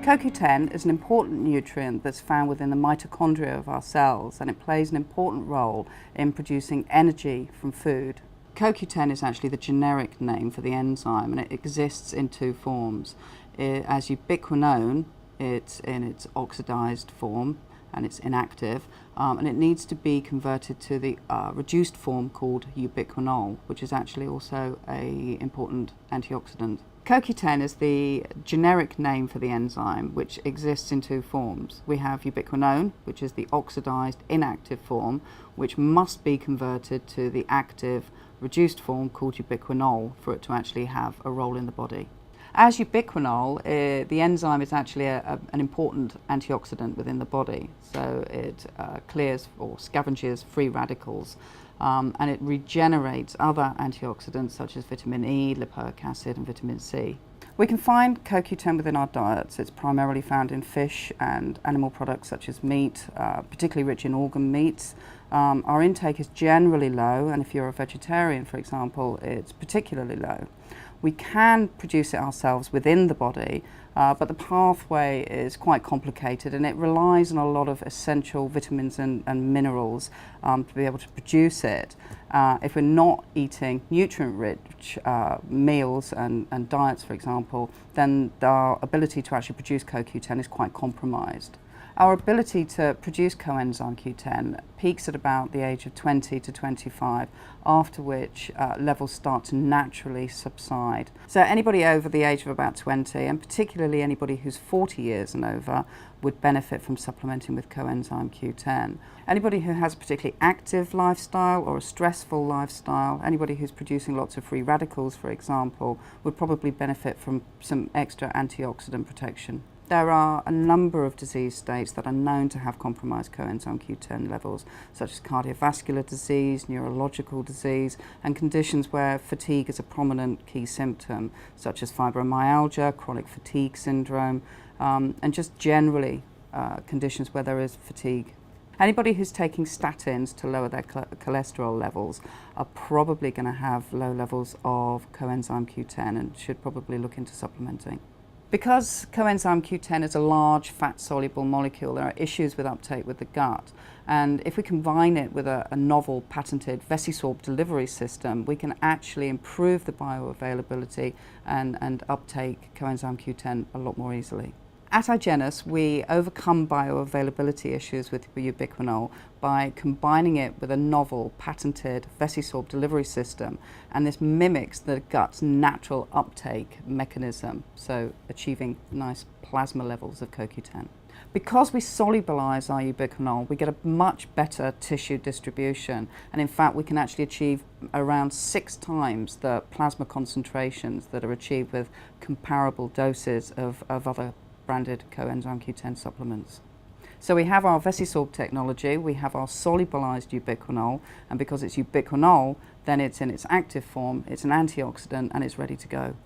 CoQ10 is an important nutrient that's found within the mitochondria of our cells, and it plays an important role in producing energy from food. CoQ10 is actually the generic name for the enzyme, and it exists in two forms. As ubiquinone, it's in its oxidized form and it's inactive, and it needs to be converted to the reduced form called ubiquinol, which is actually also an important antioxidant. CoQ10 is the generic name for the enzyme, which exists in two forms. We have ubiquinone, which is the oxidized inactive form, which must be converted to the active reduced form called ubiquinol for it to actually have a role in the body. As ubiquinol, the enzyme is actually an important antioxidant within the body. So it clears or scavenges free radicals, and it regenerates other antioxidants such as vitamin E, lipoic acid and vitamin C. We can find CoQ10 within our diets. It's primarily found in fish and animal products such as meat, particularly rich in organ meats. Our intake is generally low, and if you're a vegetarian, for example, it's particularly low. We can produce it ourselves within the body, but the pathway is quite complicated, and it relies on a lot of essential vitamins and minerals to be able to produce it. If we're not eating nutrient-rich meals and diets, for example, then our ability to actually produce CoQ10 is quite compromised. Our ability to produce coenzyme Q10 peaks at about the age of 20 to 25, after which levels start to naturally subside. So anybody over the age of about 20, and particularly anybody who's 40 years and over, would benefit from supplementing with coenzyme Q10. Anybody who has a particularly active lifestyle or a stressful lifestyle, anybody who's producing lots of free radicals, for example, would probably benefit from some extra antioxidant protection. There are a number of disease states that are known to have compromised coenzyme Q10 levels, such as cardiovascular disease, neurological disease, and conditions where fatigue is a prominent key symptom, such as fibromyalgia, chronic fatigue syndrome, and just generally conditions where there is fatigue. Anybody who's taking statins to lower their cholesterol levels are probably going to have low levels of coenzyme Q10 and should probably look into supplementing. Because coenzyme Q10 is a large fat-soluble molecule, there are issues with uptake with the gut. And if we combine it with a novel patented vesisorb delivery system, we can actually improve the bioavailability and uptake coenzyme Q10 a lot more easily. At Igenis, we overcome bioavailability issues with ubiquinol by combining it with a novel patented vesisorb delivery system, and this mimics the gut's natural uptake mechanism, so achieving nice plasma levels of CoQ10. Because we solubilize our ubiquinol, we get a much better tissue distribution, and in fact we can actually achieve around 6 times the plasma concentrations that are achieved with comparable doses of other branded coenzyme Q10 supplements. So we have our vesisorb technology, we have our solubilized ubiquinol, and because it's ubiquinol, then it's in its active form, it's an antioxidant, and it's ready to go.